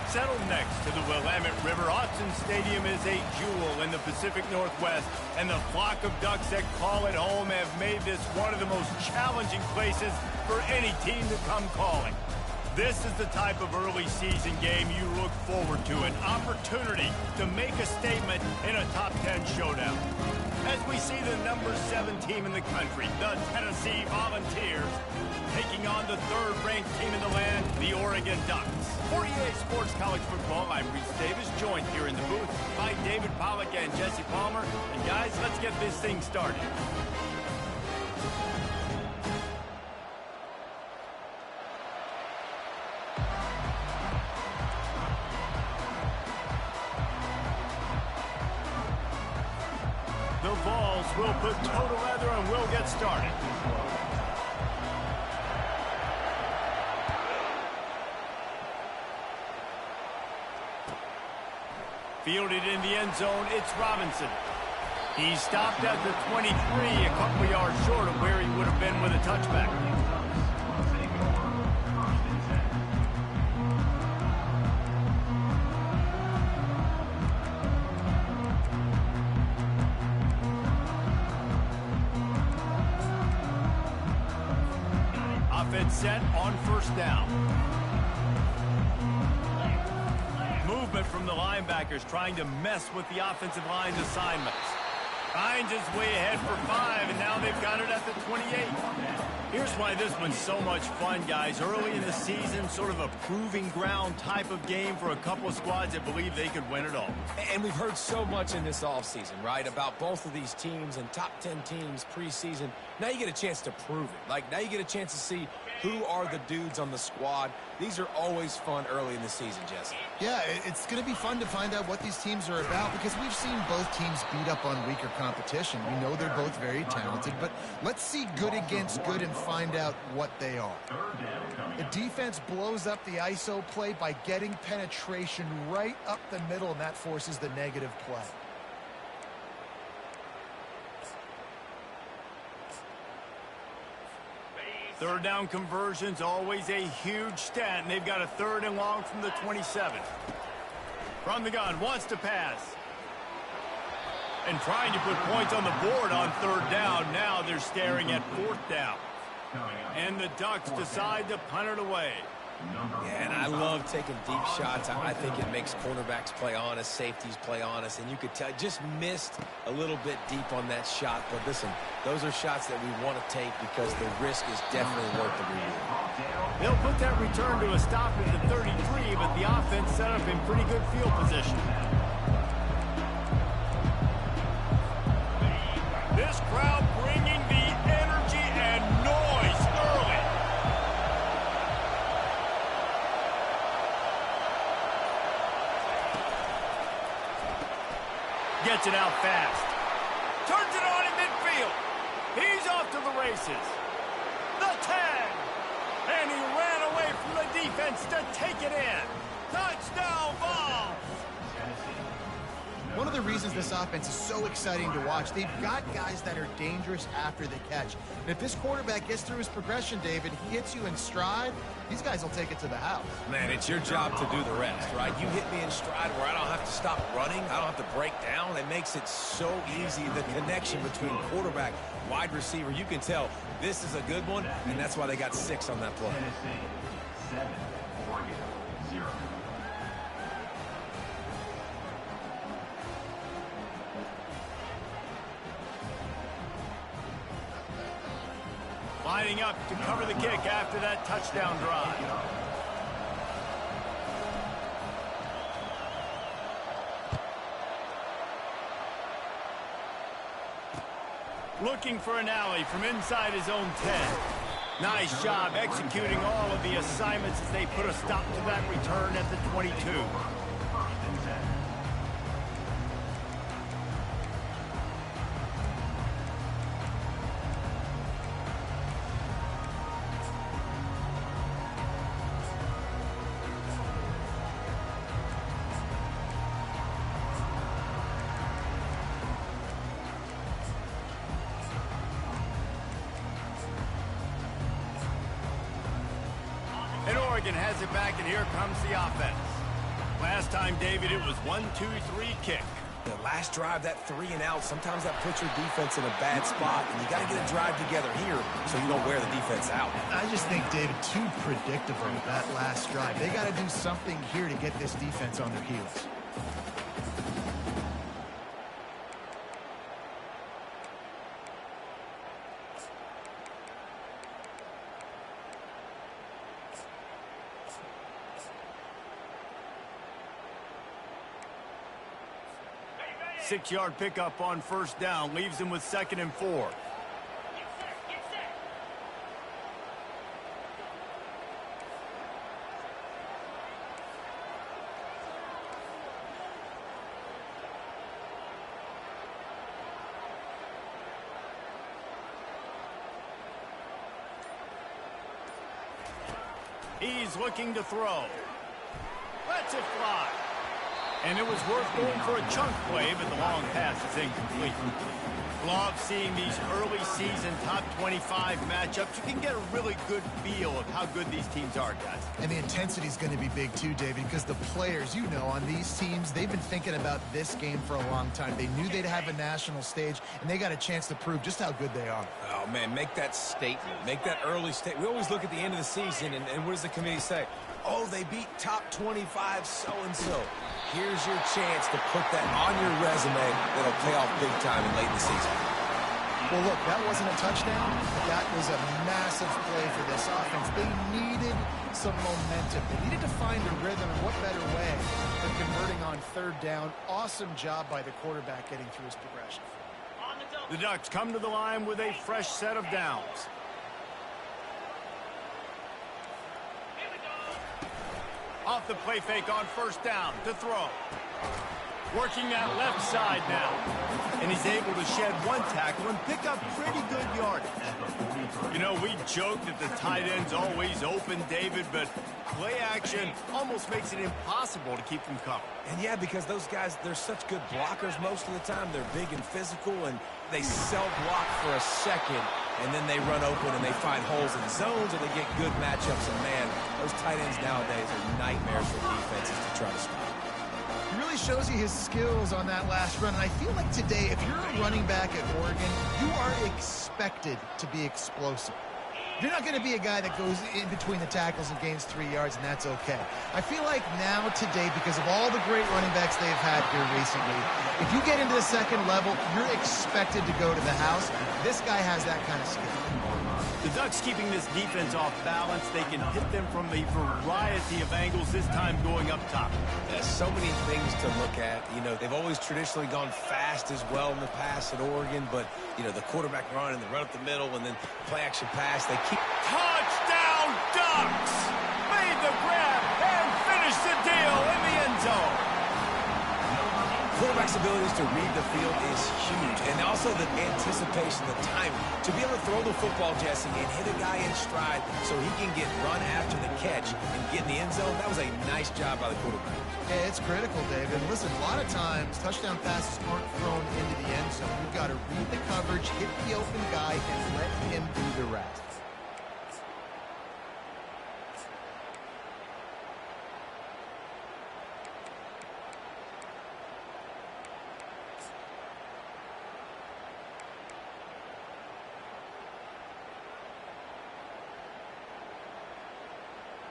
Settled next to the Willamette River, Autzen Stadium is a jewel in the Pacific Northwest, and the flock of Ducks that call it home have made this one of the most challenging places for any team to come calling. This is the type of early season game you look forward to, an opportunity to make a statement in a top 10 showdown. As we see the number 7 team in the country, the Tennessee Volunteers, taking on the third-ranked team in the land, the Oregon Ducks. For EA Sports College Football, I'm Reese Davis, joined here in the booth by David Pollack and Jesse Palmer. And guys, let's get this thing started. The Vols will put toe to leather and we'll get started. Fielded in the end zone, it's Robinson. He stopped at the 23, a couple yards short of where he would have been with a touchback. Offense set on first down. Movement from the linebackers trying to mess with the offensive line's assignments. Finds his way ahead for 5, and now they've got it at the 28. Here's why this one's so much fun, guys. Early in the season, sort of a proving ground type of game for a couple of squads that believe they could win it all. And we've heard so much in this offseason, right, about both of these teams and top 10 teams preseason. Now you get a chance to prove it. Like, now you get a chance to see who are the dudes on the squad. These are always fun early in the season, Jesse. Yeah, it's going to be fun to find out what these teams are about because we've seen both teams beat up on weaker competition. We know they're both very talented, but let's see good against good and find out what they are. The defense blows up the ISO play by getting penetration right up the middle, and that forces the negative play. Third down conversion's always a huge stat, and they've got a 3rd and long from the 27. From the gun, wants to pass. And trying to put points on the board on 3rd down. Now they're staring at 4th down. And the Ducks decide to punt it away. Yeah, and I love taking deep shots. I think it makes cornerbacks play honest, safeties play honest, and you could tell just missed a little bit deep on that shot. But listen, those are shots that we want to take because the risk is definitely worth the reward. They'll put that return to a stop at the 33, but the offense set up in pretty good field position. This crowd bringing the energy and noise early. Gets it out fast. Turns it on in midfield. He's off to the races. The 10. And he ran away from the defense to take it in. Touchdown ball. One of the reasons this offense is so exciting to watch, they've got guys that are dangerous after the catch. And if this quarterback gets through his progression, David, he hits you in stride, these guys will take it to the house. Man, it's your job to do the rest, right? You hit me in stride where I don't have to stop running. I don't have to break down. It makes it so easy, the connection between quarterback, wide receiver. You can tell this is a good one, and that's why they got 6 on that play. Tennessee, 7, Oregon, 0. Lining up to cover the kick after that touchdown drive. Looking for an alley from inside his own 10. Nice job executing all of the assignments as they put a stop to that return at the 22. And Oregon has it back, and here comes the offense. Last time, David, it was 1-2-3 kick. The last drive, that 3 and out, sometimes that puts your defense in a bad spot, and you got to get a drive together here so you don't wear the defense out. I just think, David, too predictable that last drive. They got to do something here to get this defense on their heels. Six-yard pickup on first down leaves him with 2nd and 4. He's looking to throw. Lets it fly. And it was worth going for a chunk play, but the long pass is incomplete. Love seeing these early season top 25 matchups. You can get a really good feel of how good these teams are, guys. And the intensity is going to be big too, David, because the players, you know, on these teams, they've been thinking about this game for a long time. They knew they'd have a national stage, and they got a chance to prove just how good they are. Oh, man, make that statement. Make that early statement. We always look at the end of the season, and what does the committee say? Oh, they beat top 25 so-and-so. Here's your chance to put that on your resume that'll pay off big time in late in the season. Well, look, that wasn't a touchdown. That was a massive play for this offense. They needed some momentum. They needed to find a rhythm, and what better way than converting on 3rd down. Awesome job by the quarterback getting through his progression. The Ducks come to the line with a fresh set of downs. Off the play fake on first down to throw. Working that left side now. And he's able to shed one tackle and pick up pretty good yardage. You know, we joke that the tight end's always open, David, but play action almost makes it impossible to keep them covered. And yeah, because those guys, they're such good blockers most of the time. They're big and physical, and they self-block for a second, and then they run open and they find holes in zones, or they get good matchups. And man, those tight ends nowadays are nightmares for defenses to try to stop. He really shows you his skills on that last run. And I feel like today, if you're a running back at Oregon, you are expected to be explosive. You're not going to be a guy that goes in between the tackles and gains 3 yards, and that's okay. I feel like now today, because of all the great running backs they've had here recently, if you get into the second level, you're expected to go to the house. This guy has that kind of skill. The Ducks keeping this defense off balance. They can hit them from a variety of angles, this time going up top. There's so many things to look at. You know, they've always traditionally gone fast as well in the past at Oregon, but, you know, the quarterback run and the run up the middle and then play action pass, they keep... Touchdown, Ducks! Made the grab and finished the deal in the end zone. Quarterback's abilities to read the field is huge, and also the anticipation, the timing. To be able to throw the football, Jesse, and hit a guy in stride so he can get run after the catch and get in the end zone, that was a nice job by the quarterback. Yeah, it's critical, David. Listen, a lot of times, touchdown passes aren't thrown into the end zone. You've got to read the coverage, hit the open guy, and let him do the rest.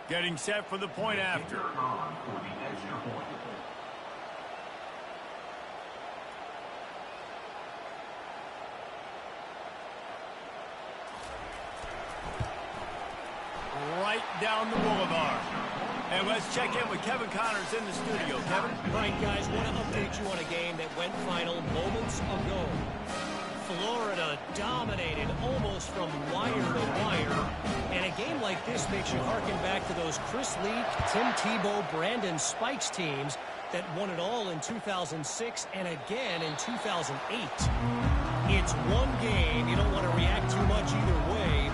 Getting set for the point after. For the extra point. Right down the boulevard. And let's check in with Kevin Connors in the studio. Kevin? Right, guys, want to update you on a game that went final moments ago. Florida dominated almost from wire to wire. And a game like this makes you harken back to those Chris Leak, Tim Tebow, Brandon Spikes teams that won it all in 2006 and again in 2008. It's one game. You don't want to react too much either way.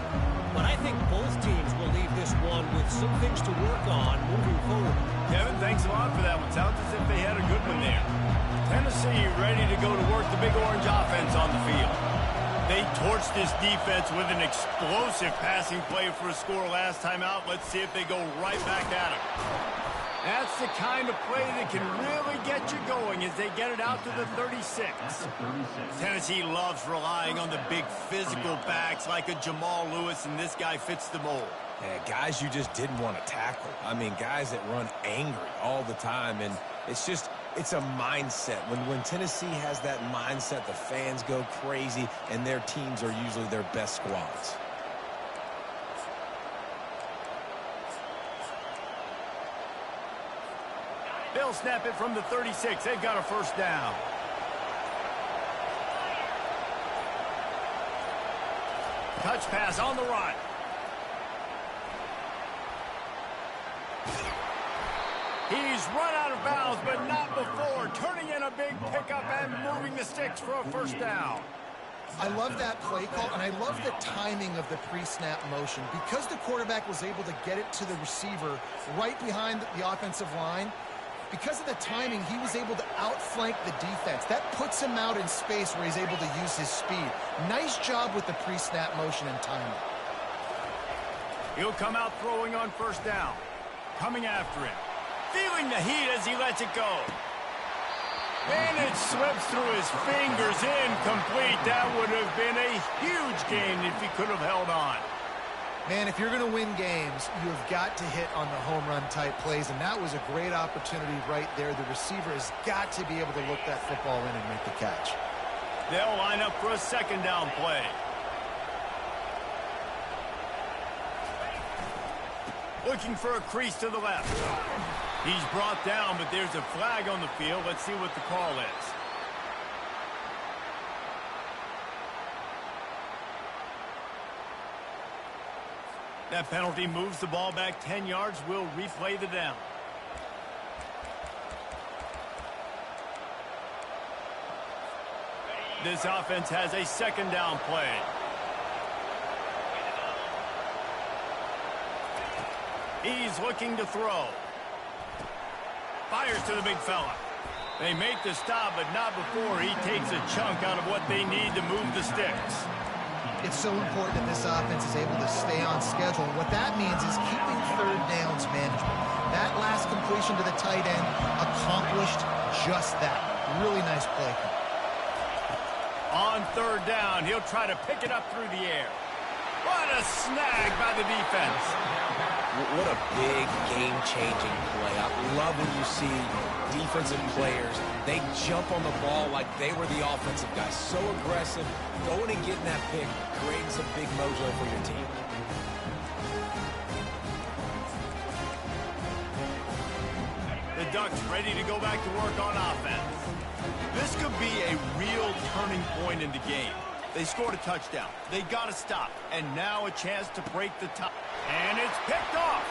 But I think both teams will leave this one with some things to work on moving forward. Kevin, thanks a lot for that one. Sounds as if they had a good one there. Tennessee ready to go to work the Big Orange offense on the field. They torched this defense with an explosive passing play for a score last time out. Let's see if they go right back at it. That's the kind of play that can really get you going as they get it out to the 36. Tennessee loves relying on the big physical backs like a Jamal Lewis, and this guy fits the mold. Yeah, guys you just didn't want to tackle. I mean, guys that run angry all the time, and it's a mindset. When Tennessee has that mindset, the fans go crazy, and their teams are usually their best squads. They'll snap it from the 36. They've got a first down. Touch pass on the run. He's run out of bounds, but not before. Turning in a big pickup and moving the sticks for a first down. I love that play call, and I love the timing of the pre-snap motion. Because the quarterback was able to get it to the receiver right behind the offensive line, because of the timing, he was able to outflank the defense. That puts him out in space where he's able to use his speed. Nice job with the pre-snap motion and timing. He'll come out throwing on first down. Coming after him. Feeling the heat as he lets it go. And it slips through his fingers, incomplete. That would have been a huge gain if he could have held on. Man, if you're going to win games, you have got to hit on the home run type plays, and that was a great opportunity right there. The receiver has got to be able to look that football in and make the catch. They'll line up for a second down play. Looking for a crease to the left. He's brought down, but there's a flag on the field. Let's see what the call is. That penalty moves the ball back 10 yards. We'll replay the down. This offense has a second down play. He's looking to throw. Fires to the big fella. They make the stop, but not before he takes a chunk out of what they need to move the sticks. It's so important that this offense is able to stay on schedule. And what that means is keeping third downs management. That last completion to the tight end accomplished just that. Really nice play. On third down, he'll try to pick it up through the air. What a snag by the defense. What a big game-changing play. I love when you see defensive players, they jump on the ball like they were the offensive guys. So aggressive, going and getting that pick, creating some big mojo for your team. The Ducks ready to go back to work on offense. This could be a real turning point in the game. They scored a touchdown. They got to stop. And now a chance to break the tie. And it's picked off.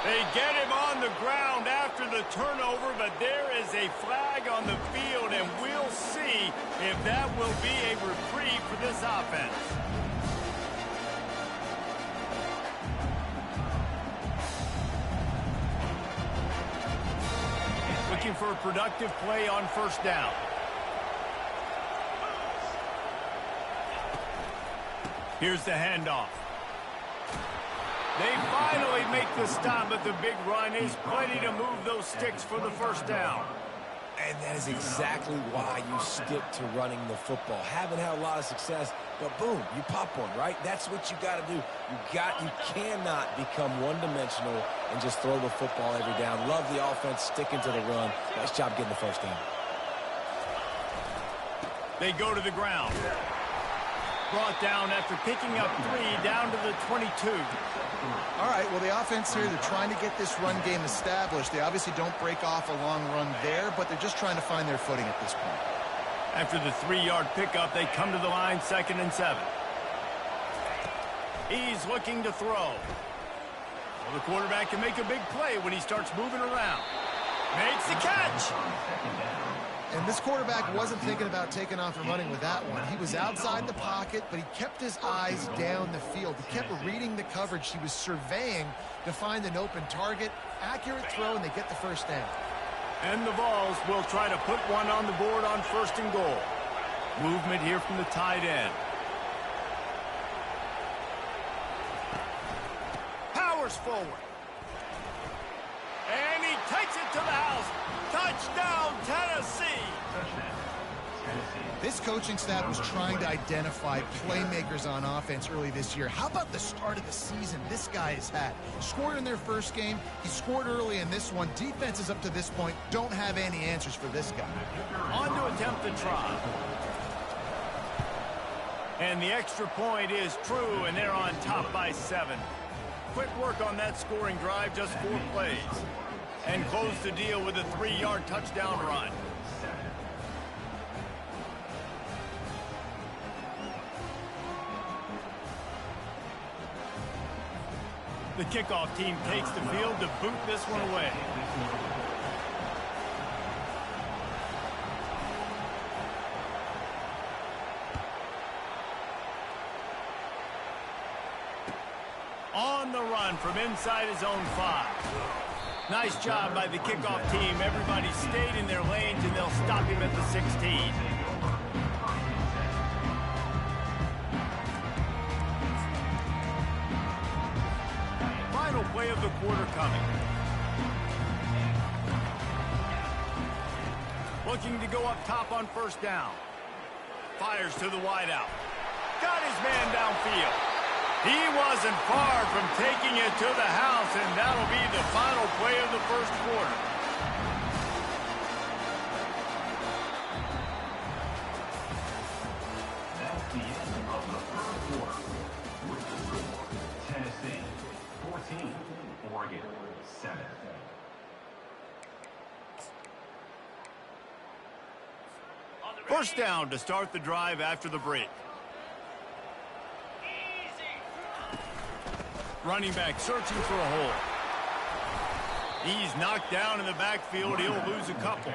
They get him on the ground after the turnover, but there is a flag on the field, and we'll see if that will be a reprieve for this offense. Looking for a productive play on first down. Here's the handoff. They finally make the stop, but the big run is plenty to move those sticks for the first down. And that is exactly why you stick to running the football. Haven't had a lot of success, but boom, you pop one, right? That's what you got to do. You cannot become one-dimensional and just throw the football every down. Love the offense, sticking to the run. Nice job getting the first down. They go to the ground. Brought down after picking up 3 down to the 22. All right, well, the offense here, they're trying to get this run game established. They obviously don't break off a long run there, but they're just trying to find their footing at this point. After the 3-yard pickup, they come to the line, 2nd and 7. He's looking to throw. Well, the quarterback can make a big play when he starts moving around. Makes the catch. And this quarterback wasn't thinking about taking off and running with that one. He was outside the pocket, but he kept his eyes down the field. He kept reading the coverage. He was surveying to find an open target. Accurate throw, and they get the first down. And the Vols will try to put one on the board on 1st and goal. Movement here from the tight end. Powers forward. And takes it to the house. Touchdown, Tennessee. This coaching staff was trying to identify playmakers on offense early this year. How about the start of the season this guy has had? Scored in their first game. He scored early in this one. Defenses up to this point don't have any answers for this guy. On to attempt the try. And the extra point is true, and they're on top by 7. Quick work on that scoring drive, just 4 plays. And close the deal with a 3-yard touchdown run. The kickoff team takes the field to boot this one away. On the run from inside his own 5. Nice job by the kickoff team. Everybody stayed in their lanes, and they'll stop him at the 16. Final play of the quarter coming. Looking to go up top on first down. Fires to the wideout. Got his man downfield. He wasn't far from taking it to the house, and that'll be the final play of the first quarter. That's the end of the first quarter. With the score, Tennessee 14, Oregon 7. First down to start the drive after the break. Running back searching for a hole. He's knocked down in the backfield. He'll lose a couple.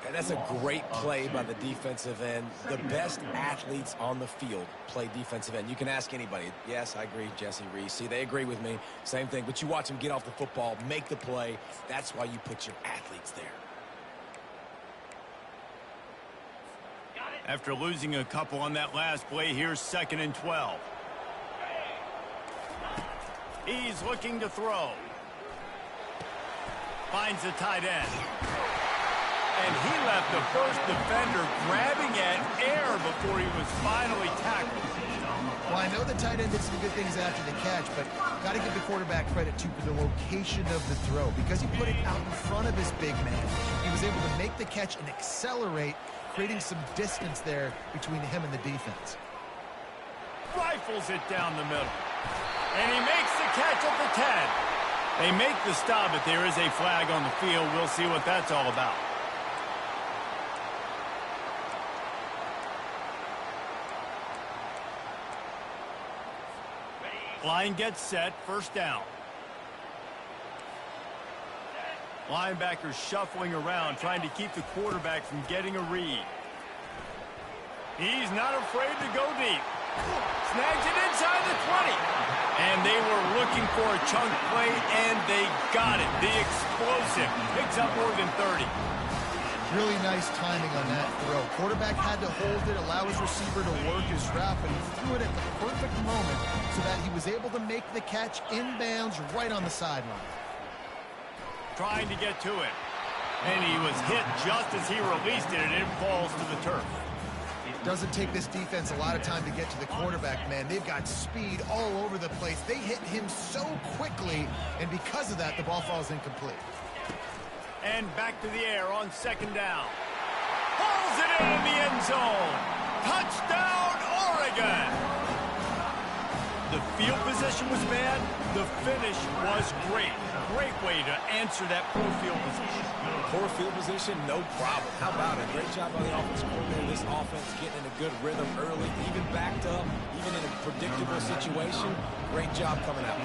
And that's a great play by the defensive end. The best athletes on the field play defensive end. You can ask anybody. Yes, I agree, Jesse Reese. See, they agree with me. Same thing. But you watch them get off the football, make the play. That's why you put your athletes there. After losing a couple on that last play, here's 2nd and 12. He's looking to throw. Finds the tight end. And he left the first defender grabbing at air before he was finally tackled. Well, I know the tight end did some good things after the catch, but got to give the quarterback credit, too, for the location of the throw. Because he put it out in front of his big man, he was able to make the catch and accelerate, creating some distance there between him and the defense. Rifles it down the middle. And he makes the catch at the 10. They make the stop, but there is a flag on the field. We'll see what that's all about. Line gets set, first down. Linebackers shuffling around, trying to keep the quarterback from getting a read. He's not afraid to go deep. Snags it inside the 20. And they were looking for a chunk play, and they got it. The explosive picks up more than 30. Really nice timing on that throw. Quarterback had to hold it, allow his receiver to work his route, but he threw it at the perfect moment so that he was able to make the catch inbounds right on the sideline. Trying to get to it. And he was hit just as he released it, and it falls to the turf. It doesn't take this defense a lot of time to get to the quarterback, man. They've got speed all over the place. They hit him so quickly, and because of that, the ball falls incomplete. And back to the air on 2nd down. Pulls it in the end zone. Touchdown, Oregon. The field position was bad. The finish was great. Great way to answer that poor field position. Poor field position, no problem. How about it? Great job by the offense coordinator. This offense getting in a good rhythm early, even backed up, even in a predictable situation. Great job coming out.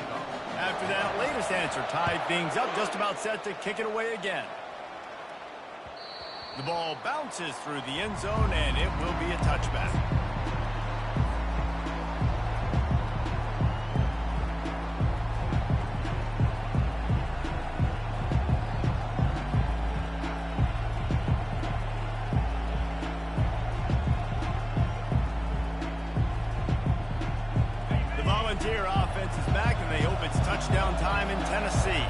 After that latest answer, tied things up, just about set to kick it away again. The ball bounces through the end zone, and it will be a touchback. Volunteer offense is back, and they hope it's touchdown time in Tennessee.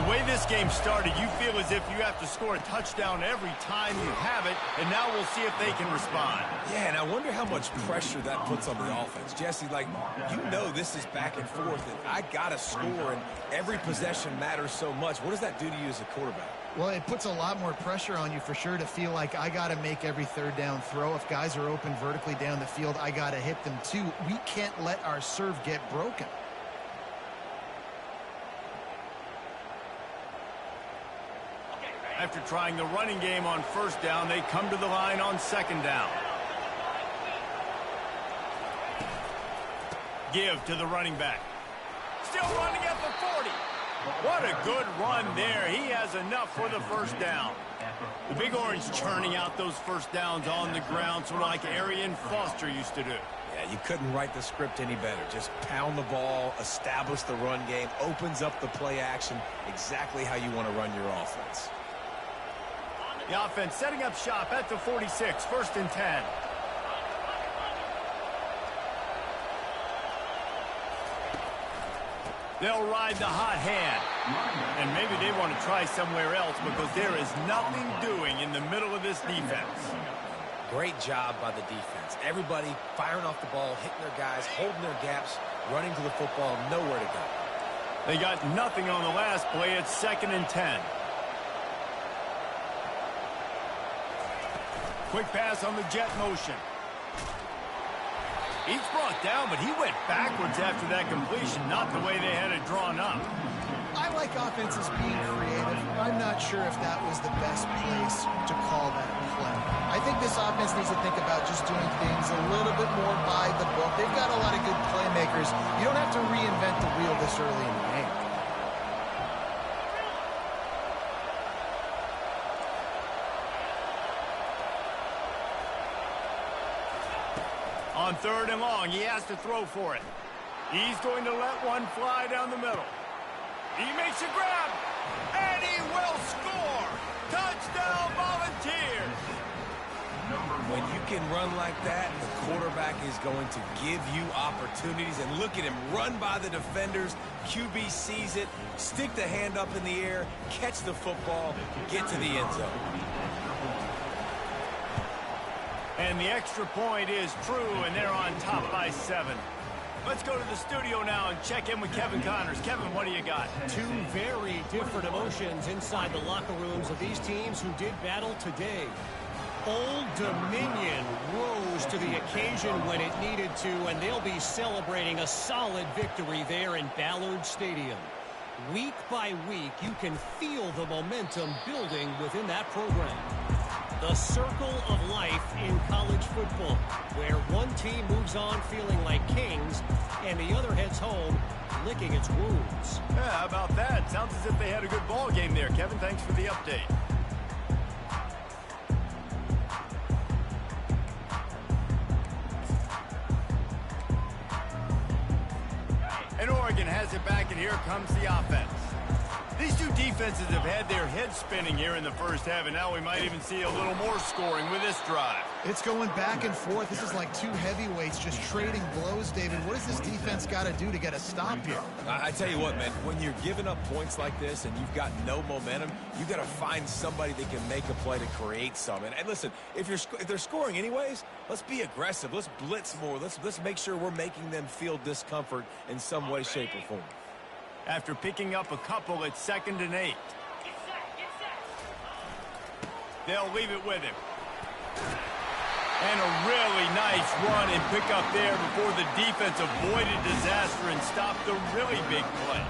The way this game started, you feel as if you have to score a touchdown every time you have it, and now we'll see if they can respond. Yeah, and I wonder how much pressure that puts on the offense. Jesse, like, you know this is back and forth, and I got to score, and every possession matters so much. What does that do to you as a quarterback? Well, it puts a lot more pressure on you for sure to feel like I got to make every third down throw. If guys are open vertically down the field, I got to hit them too. We can't let our serve get broken. After trying the running game on first down, they come to the line on second down. Give to the running back. Still running at the 40. What a good run there. He has enough for the first down. The Big Orange churning out those first downs on the ground, sort of like Arian Foster used to do. Yeah, you couldn't write the script any better. Just pound the ball, establish the run game, opens up the play action, exactly how you want to run your offense. The offense setting up shop at the 46, first and 10. They'll ride the hot hand. And maybe they want to try somewhere else because there is nothing doing in the middle of this defense. Great job by the defense. Everybody firing off the ball, hitting their guys, holding their gaps, running to the football, nowhere to go. They got nothing on the last play. It's second and 10. Quick pass on the jet motion. He's brought down, but he went backwards after that completion, not the way they had it drawn up. I like offenses being creative. I'm not sure if that was the best place to call that play. I think this offense needs to think about just doing things a little bit more by the book. They've got a lot of good playmakers. You don't have to reinvent the wheel this early in the game. On third and long, he has to throw for it. He's going to let one fly down the middle. He makes a grab, and he will score. Touchdown, Volunteers. When you can run like that, the quarterback is going to give you opportunities. And look at him run by the defenders. QB sees it, stick the hand up in the air, catch the football, get to the end zone. And the extra point is true, and they're on top by 7. Let's go to the studio now and check in with Kevin Connors. Kevin, what do you got? Two very different emotions inside the locker rooms of these teams who did battle today. Old Dominion rose to the occasion when it needed to, and they'll be celebrating a solid victory there in Ballard Stadium. Week by week, you can feel the momentum building within that program. The circle of life in college football, where one team moves on feeling like kings and the other heads home licking its wounds. Yeah, how about that? Sounds as if they had a good ball game there. Kevin, thanks for the update. And Oregon has it back, and here comes the offense. These two defenses have had their heads spinning here in the first half, and now we might even see a little more scoring with this drive. It's going back and forth. This is like two heavyweights just trading blows, David. What does this defense got to do to get a stop here? I tell you what, man, when you're giving up points like this and you've got no momentum, you got to find somebody that can make a play to create some. And listen, if they're scoring anyways, let's be aggressive. Let's blitz more. Let's make sure we're making them feel discomfort in some way, shape, or form. After picking up a couple, it's second and 8. They'll leave it with him. And a really nice run and pick up there before the defense avoided disaster and stopped the really big play.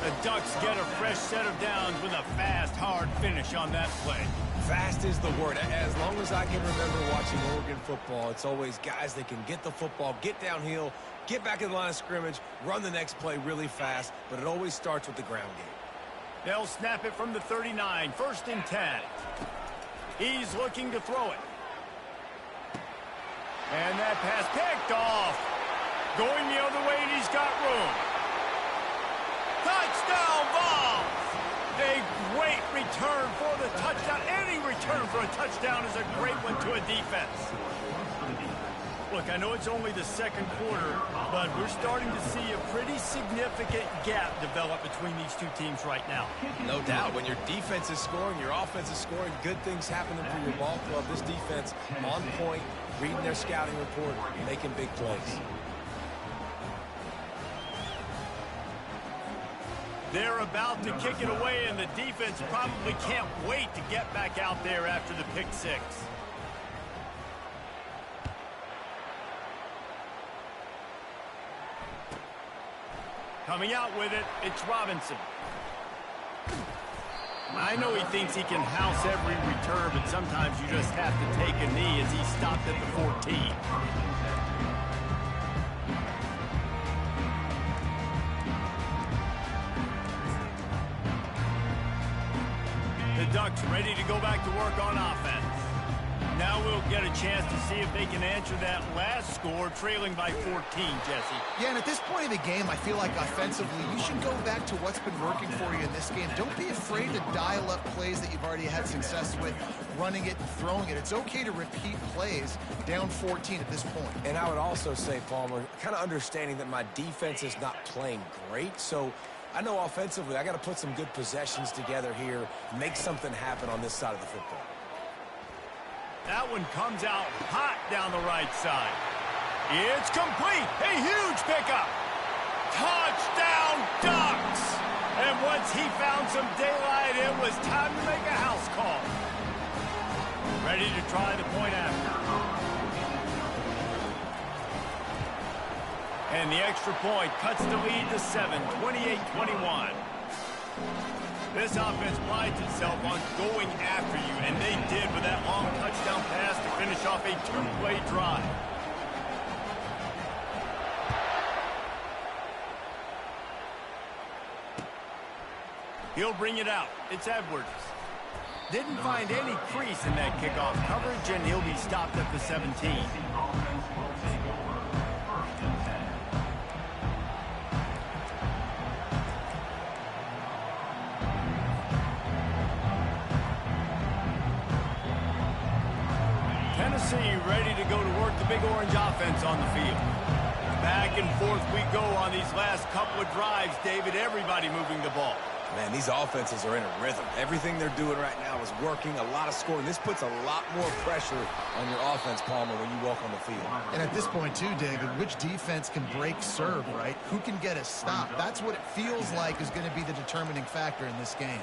The Ducks get a fresh set of downs with a fast, hard finish on that play. Fast is the word. As long as I can remember watching Oregon football, it's always guys that can get the football, get downhill, get back in the line of scrimmage, run the next play really fast, but it always starts with the ground game. They'll snap it from the 39, first and 10. He's looking to throw it. And that pass picked off. Going the other way, and he's got room. Touchdown, Vols! A great return for the touchdown. Any return for a touchdown is a great one to a defense. Look, I know it's only the second quarter, but we're starting to see a pretty significant gap develop between these two teams right now. No doubt. When your defense is scoring, your offense is scoring, good things happening for your ball club. This defense on point, reading their scouting report, making big plays. They're about to kick it away, and the defense probably can't wait to get back out there after the pick six. Coming out with it, it's Robinson. I know he thinks he can house every return, but sometimes you just have to take a knee as he stopped at the 14. The Ducks ready to go back to work on offense. Now we'll get a chance to see if they can answer that last score, trailing by 14, Jesse. Yeah, and at this point of the game, I feel like offensively, you should go back to what's been working for you in this game. Don't be afraid to dial up plays that you've already had success with, running it and throwing it. It's okay to repeat plays down 14 at this point. And I would also say, Palmer, kind of understanding that my defense is not playing great, so I know offensively I got to put some good possessions together here, make something happen on this side of the football. That one comes out hot down the right side. It's complete. A huge pickup. Touchdown, Ducks. And once he found some daylight, it was time to make a house call. Ready to try the point after. And the extra point cuts the lead to 7, 28-21. This offense prides itself on going after you, and they did with that long touchdown pass to finish off a two-play drive. He'll bring it out. It's Edwards. Didn't find any crease in that kickoff coverage, and he'll be stopped at the 17. Tennessee ready to go to work the Big Orange offense on the field. Back and forth we go on these last couple of drives, David. Everybody moving the ball. Man, these offenses are in a rhythm. Everything they're doing right now is working, a lot of scoring. This puts a lot more pressure on your offense, Palmer, when you walk on the field. And at this point, too, David, which defense can break serve, right? Who can get a stop? That's what it feels like is going to be the determining factor in this game.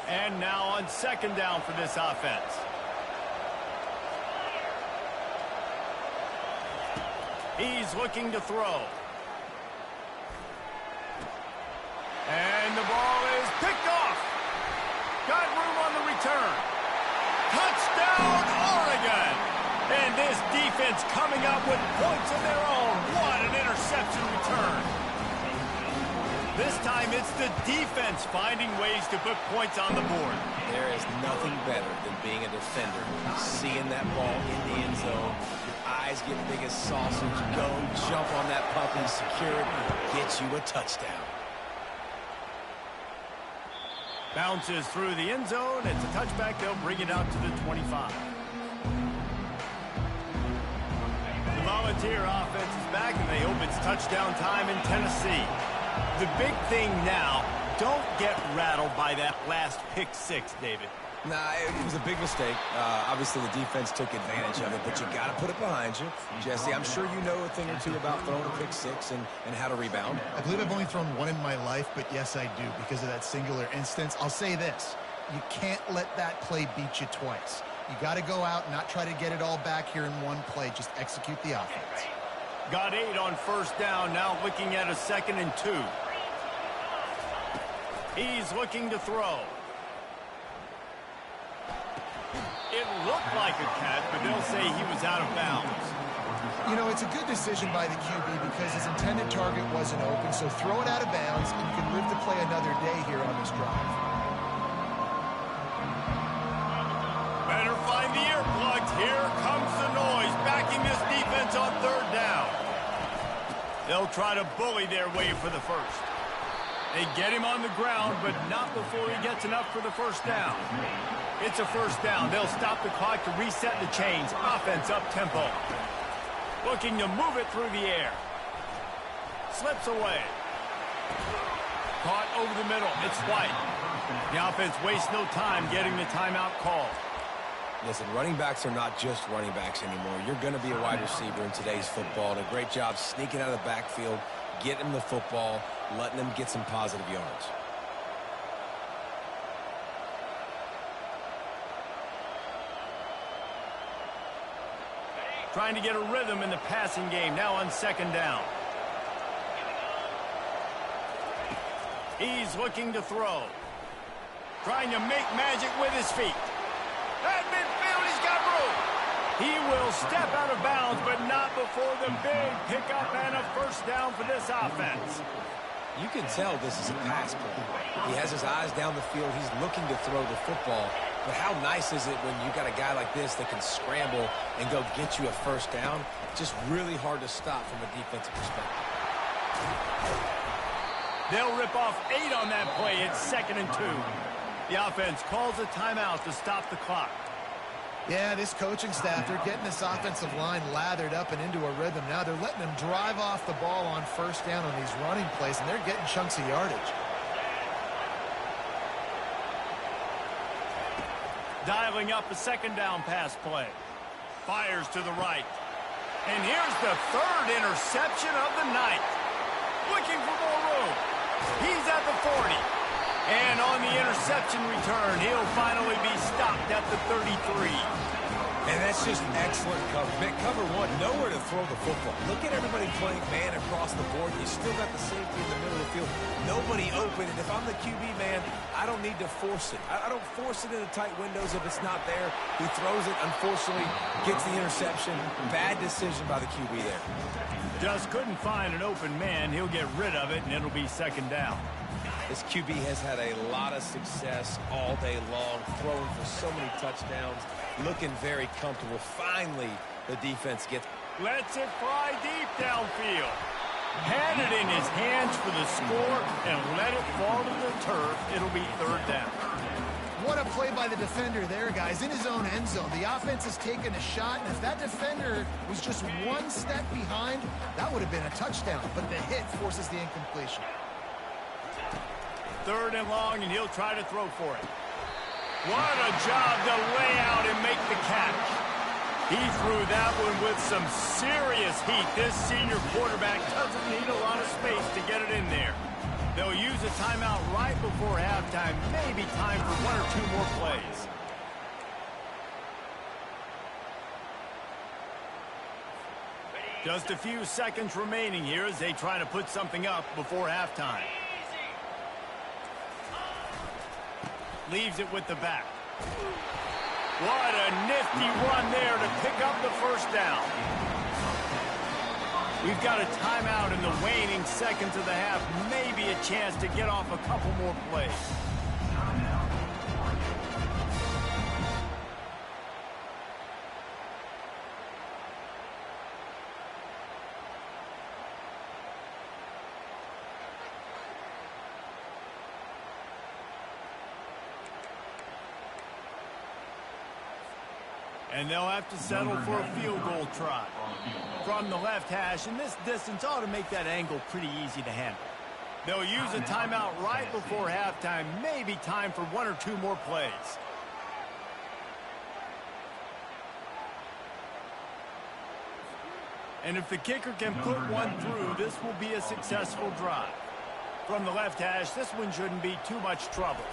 And now on second down for this offense. He's looking to throw. And the ball is picked off. Got room on the return. Touchdown, Oregon. And this defense coming up with points of their own. What an interception return. This time it's the defense finding ways to put points on the board. There is nothing better than being a defender, seeing that ball in the end zone. Eyes get big as sausage. Go, jump on that puppy, secure it, get you a touchdown. Bounces through the end zone. It's a touchback. They'll bring it out to the 25. The Volunteer offense is back, and they hope it's touchdown time in Tennessee. The big thing now, don't get rattled by that last pick six, David. Nah, it was a big mistake. Obviously, the defense took advantage of it, but you got to put it behind you. Jesse, I'm sure you know a thing or two about throwing a pick six and how to rebound. I believe I've only thrown one in my life, but yes, I do, because of that singular instance. I'll say this. You can't let that play beat you twice. You got to go out and not try to get it all back here in one play. Just execute the offense. Got 8 on first down, now looking at a 2nd and 2. He's looking to throw. It looked like a catch, but they'll say he was out of bounds. You know, it's a good decision by the QB because his intended target wasn't open, so throw it out of bounds, and you can live to play another day here on this drive. Better find the earplugs. Here comes the noise, backing this defense on third down. They'll try to bully their way for the first. They get him on the ground, but not before he gets enough for the first down. It's a first down. They'll stop the clock to reset the chains. Offense up tempo. Looking to move it through the air. Slips away. Caught over the middle. It's White. The offense wastes no time getting the timeout called. Listen, running backs are not just running backs anymore. You're going to be a wide receiver in today's football. And a great job sneaking out of the backfield, getting them the football, letting them get some positive yards. Trying to get a rhythm in the passing game, now on second down. He's looking to throw. Trying to make magic with his feet. At midfield, he's got room. He will step out of bounds, but not before the big pickup and a first down for this offense. You can tell this is a pass play. He has his eyes down the field. He's looking to throw the football. But how nice is it when you got a guy like this that can scramble and go get you a first down? Just really hard to stop from a defensive perspective. They'll rip off 8 on that play. It's 2nd and 2. The offense calls a timeout to stop the clock. Yeah, this coaching staff, they're getting this offensive line lathered up and into a rhythm. Now they're letting them drive off the ball on first down on these running plays, and they're getting chunks of yardage. Dialing up a second down pass play. Fires to the right. And here's the 3rd interception of the night. Looking for more room. He's at the 40. And on the interception return, he'll finally be stopped at the 33. And that's just excellent cover. Man, cover one, nowhere to throw the football. Look at everybody playing man across the board. You still got the safety in the middle of the field. Nobody open. And if I'm the QB, man, I don't need to force it. I don't force it into tight windows if it's not there. He throws it, unfortunately, gets the interception. Bad decision by the QB there. Just couldn't find an open man. He'll get rid of it, and it'll be second down. This QB has had a lot of success all day long, throwing for so many touchdowns, looking very comfortable. Finally, the defense gets... Lets it fly deep downfield. Had it in his hands for the score and let it fall to the turf. It'll be 3rd down. What a play by the defender there, guys. In his own end zone, the offense has taken a shot, and if that defender was just one step behind, that would have been a touchdown. But the hit forces the incompletion. 3rd and long, and he'll try to throw for it. What a job to lay out and make the catch. He threw that one with some serious heat. This senior quarterback doesn't need a lot of space to get it in there. They'll use a timeout right before halftime, maybe time for 1 or 2 more plays. Just a few seconds remaining here as they try to put something up before halftime. Leaves it with the back. What a nifty run there to pick up the first down. We've got a timeout in the waning seconds of the half. Maybe a chance to get off a couple more plays. And they'll have to settle for a field goal try. From the left hash, and this distance ought to make that angle pretty easy to handle. They'll use a timeout right before halftime, maybe time for 1 or 2 more plays. And if the kicker can put one through, this will be a successful drive. From the left hash, this one shouldn't be too much trouble.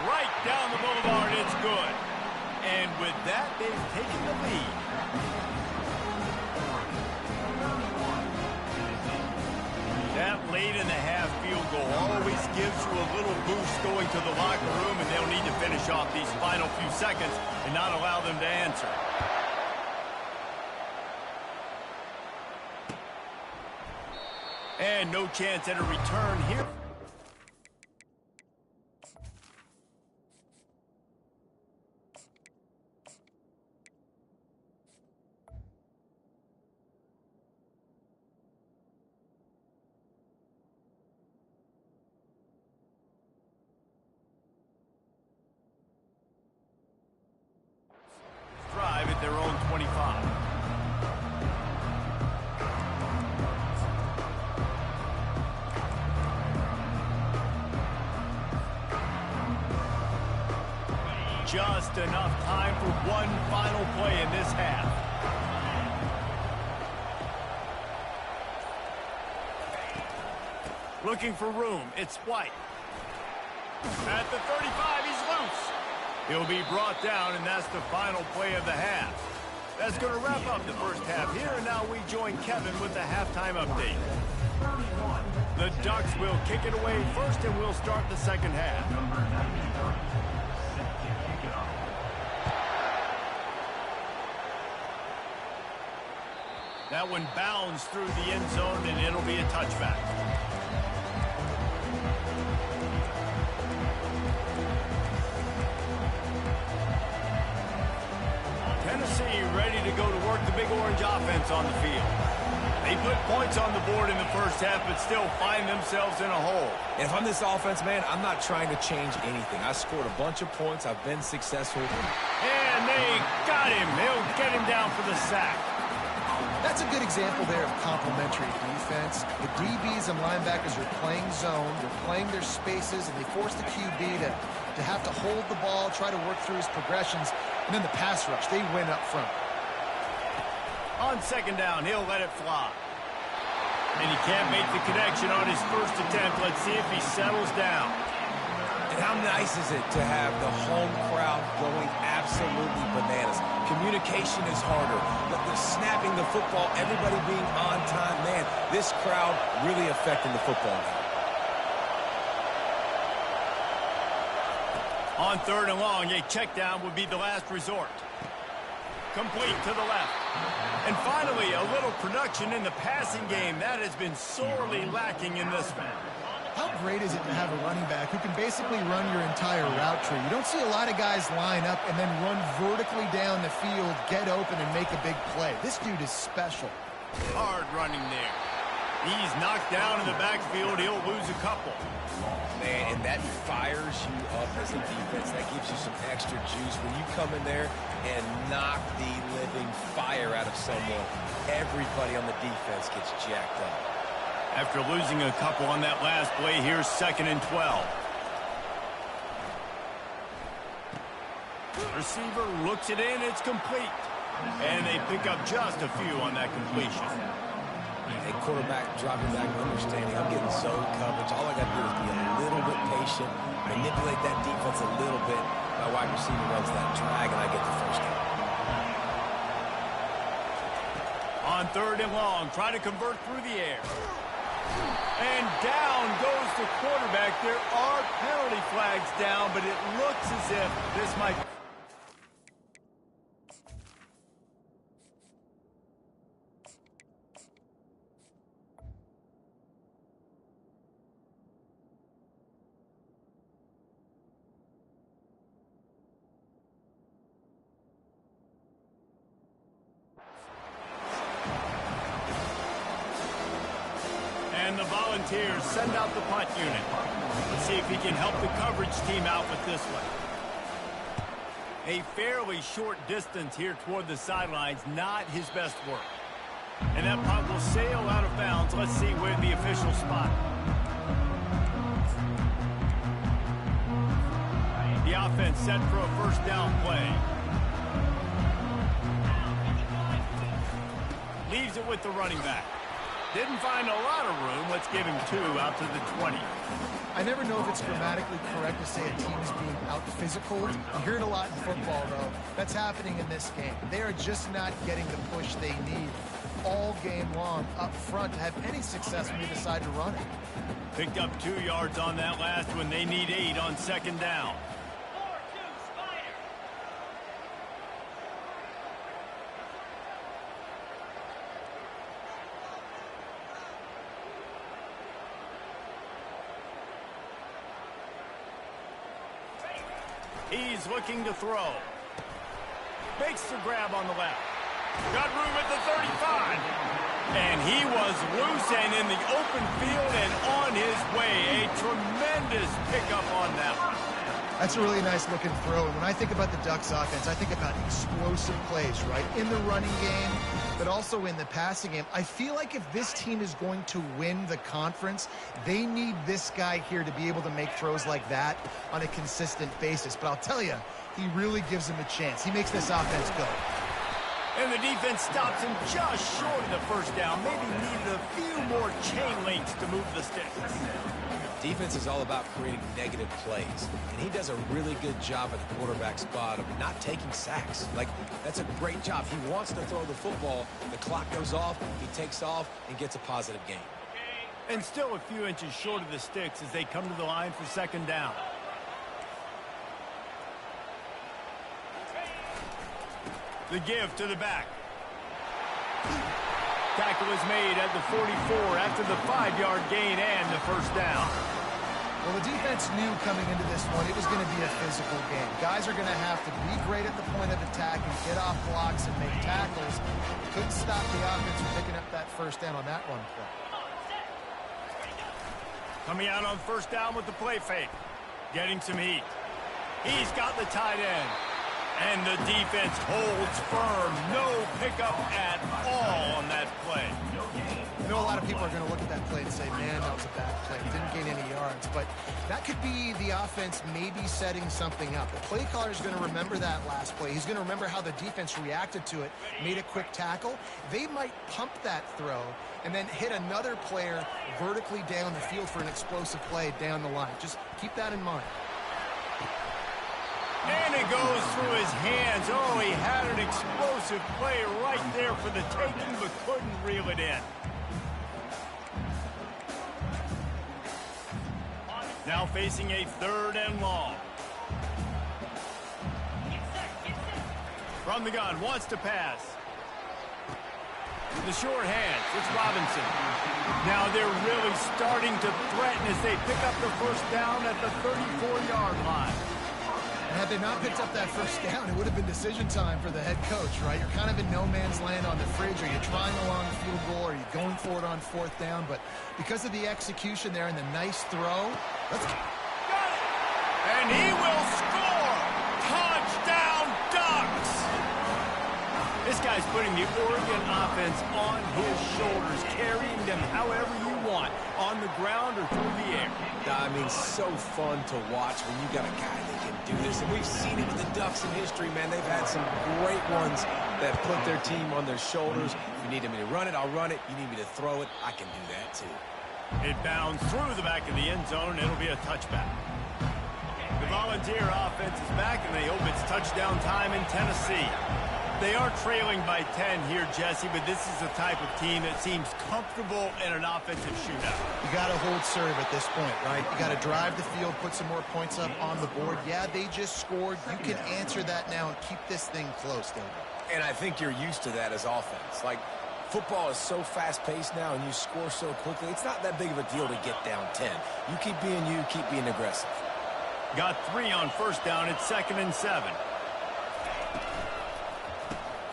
Right down the boulevard, it's good. And with that, they've taken the lead. That late in the half field goal always gives you a little boost going to the locker room, and they'll need to finish off these final few seconds and not allow them to answer. And no chance at a return here. Drive at their own 25. just enough time for one final play in this half. Looking for room. It's White. At the 35, he's loose. He'll be brought down, and that's the final play of the half. That's going to wrap up the first half here, and now we join Kevin with the halftime update. The Ducks will kick it away first, and we'll start the second half. Number 93, set to kick it off. That one bounds through the end zone, and it'll be a touchback. Tennessee ready to go to work the Big Orange offense on the field. They put points on the board in the first half, but still find themselves in a hole. And if I'm this offense, man, I'm not trying to change anything. I scored a bunch of points. I've been successful. And they got him. They'll get him down for the sack. That's a good example there of complementary defense. The DBs and linebackers are playing zone, they're playing their spaces, and they force the QB to have to hold the ball, try to work through his progressions, and then the pass rush, they win up front. On second down, he'll let it fly. And he can't make the connection on his first attempt. Let's see if he settles down. And how nice is it to have the home crowd going absolutely bananas? Communication is harder. The snapping the football, everybody being on time. Man, this crowd really affecting the football game. On third and long, a check down would be the last resort. Complete to the left. And finally, a little production in the passing game. That has been sorely lacking in this one. How great is it to have a running back who can basically run your entire route tree? You don't see a lot of guys line up and then run vertically down the field, get open, and make a big play. This dude is special. Hard running there. He's knocked down in the backfield. He'll lose a couple. Man, and that fires you up as a defense. That gives you some extra juice. When you come in there and knock the living fire out of someone, everybody on the defense gets jacked up. After losing a couple on that last play, here's 2nd and 12. Receiver looks it in, it's complete. And they pick up just a few on that completion. A quarterback dropping back, understanding I'm getting zone coverage. All I got to do is be a little bit patient, manipulate that defense a little bit. My wide receiver runs that drag, and I get the first down. On third and long, try to convert through the air. And down goes the quarterback. There are penalty flags down, but it looks as if this might... And the Volunteers send out the punt unit. Let's see if he can help the coverage team out with this one. A fairly short distance here toward the sidelines, not his best work. And that punt will sail out of bounds. Let's see where the official spot. The offense set for a first down play. Leaves it with the running back. Didn't find a lot of room. Let's give him 2 out to the 20. I never know if it's grammatically correct to say a team is being out-physical. You hear it a lot in football, though. That's happening in this game. They are just not getting the push they need all game long up front to have any success when you decide to run it. Picked up 2 yards on that last one. They need 8 on second down. He's looking to throw. Makes the grab on the left. Got room at the 35. And he was loose and in the open field and on his way. A tremendous pickup on that one. That's a really nice looking throw. And when I think about the Ducks offense, I think about explosive plays, right? In the running game, but also in the passing game. I feel like if this team is going to win the conference, they need this guy here to be able to make throws like that on a consistent basis. But I'll tell you, he really gives them a chance. He makes this offense go. And the defense stops him just short of the first down. Maybe needed a few more chain links to move the sticks. Defense is all about creating negative plays, and he does a really good job at the quarterback spot of not taking sacks. Like, that's a great job. He wants to throw the football. The clock goes off, he takes off, and gets a positive gain. And still a few inches short of the sticks as they come to the line for second down. The give to the back. Tackle is made at the 44 after the 5-yard gain and the first down. Well, the defense knew coming into this one it was going to be a physical game. Guys are going to have to be great at the point of attack and get off blocks and make tackles. Couldn't stop the offense from picking up that first down on that run play. Coming out on first down with the play fake. Getting some heat. He's got the tight end. And the defense holds firm. No pickup at all on that play. I know a lot of people are going to look at that play and say, man, that was a bad play. Didn't gain any yards. But that could be the offense maybe setting something up. The play caller is going to remember that last play. He's going to remember how the defense reacted to it, made a quick tackle. They might pump that throw and then hit another player vertically down the field for an explosive play down the line. Just keep that in mind. And it goes through his hands. Oh, he had an explosive play right there for the taking, but couldn't reel it in. Now facing a 3rd and long. From the gun, wants to pass. The short hands, it's Robinson. Now they're really starting to threaten as they pick up the first down at the 34-yard line. And had they not picked up that first down, it would have been decision time for the head coach, right? You're kind of in no man's land on the fridge. Are you trying a long field goal? Are you going for it on 4th down? But because of the execution there and the nice throw, let's go. Got it! And he will score! Touchdown, Ducks! This guy's putting the Oregon offense on his shoulders, carrying them however you want, on the ground or through the air. I mean, so fun to watch when you got a guy that can do this. And we've seen it with the Ducks in history, man. They've had some great ones that put their team on their shoulders. If you need me to run it, I'll run it. You need me to throw it, I can do that too. It bounds through the back of the end zone. It'll be a touchback. The Volunteer offense is back, and they hope it's touchdown time in Tennessee. They are trailing by 10 here, Jesse, but this is the type of team that seems comfortable in an offensive shootout. You got to hold serve at this point, right? You got to drive the field, put some more points up on the board. Yeah, they just scored. You can answer that now and keep this thing close, David. And I think you're used to that as offense. Like, football is so fast-paced now, and you score so quickly, it's not that big of a deal to get down 10. You keep being aggressive. Got 3 on first down. It's 2nd and 7.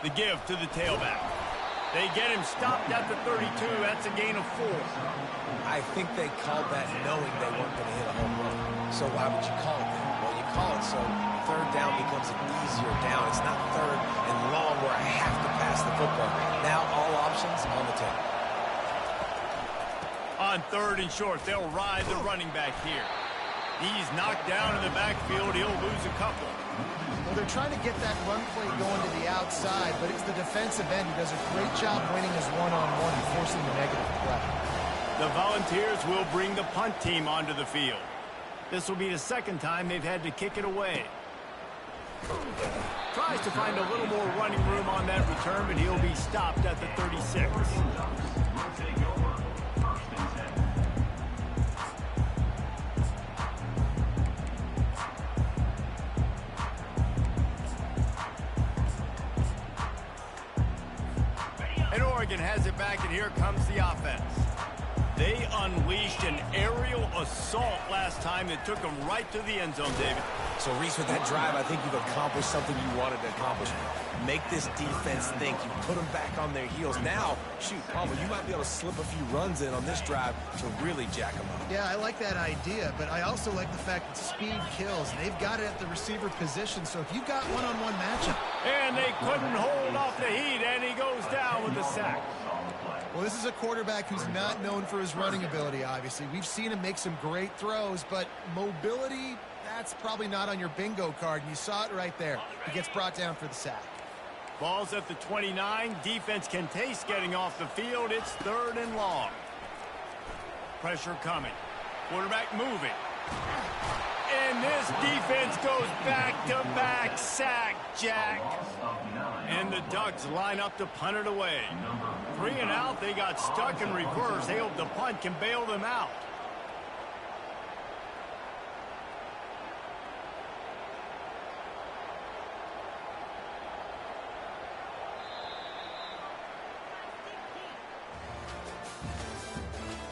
The give to the tailback. They get him stopped at the 32. That's a gain of 4. I think they called that knowing they weren't going to hit a home run. So why would you call it that? Well, you call it so 3rd down becomes an easier down. It's not 3rd and long where I have to pass the football. Now all options on the table. On 3rd and short, they'll ride the running back here. He's knocked down in the backfield. He'll lose a couple. Well, they're trying to get that run play going to the outside, but it's the defensive end who does a great job winning his one-on-one and forcing the negative play. The Volunteers will bring the punt team onto the field. This will be the 2nd time they've had to kick it away. Tries to find a little more running room on that return, but he'll be stopped at the 36. And Oregon has it back, and here comes the offense. They unleashed an aerial assault last time that took them right to the end zone, David. So, Reese, with that drive, I think you've accomplished something you wanted to accomplish. make this defense think. You put them back on their heels. Now, shoot, Palmer, you might be able to slip a few runs in on this drive to really jack them up. Yeah, I like that idea, but I also like the fact that speed kills. They've got it at the receiver position, so if you've got one-on-one matchup. And they couldn't hold off the heat, and he goes down with a sack. Well, this is a quarterback who's not known for his running ability, obviously. We've seen him make some great throws, but mobility, that's probably not on your bingo card, and you saw it right there. He gets brought down for the sack. Ball's at the 29. Defense can taste getting off the field. It's 3rd and long. Pressure coming. Quarterback moving. And this defense goes back-to-back sack, Jack. And the Ducks line up to punt it away. 3 and out. They got stuck in reverse. They hope the punt can bail them out.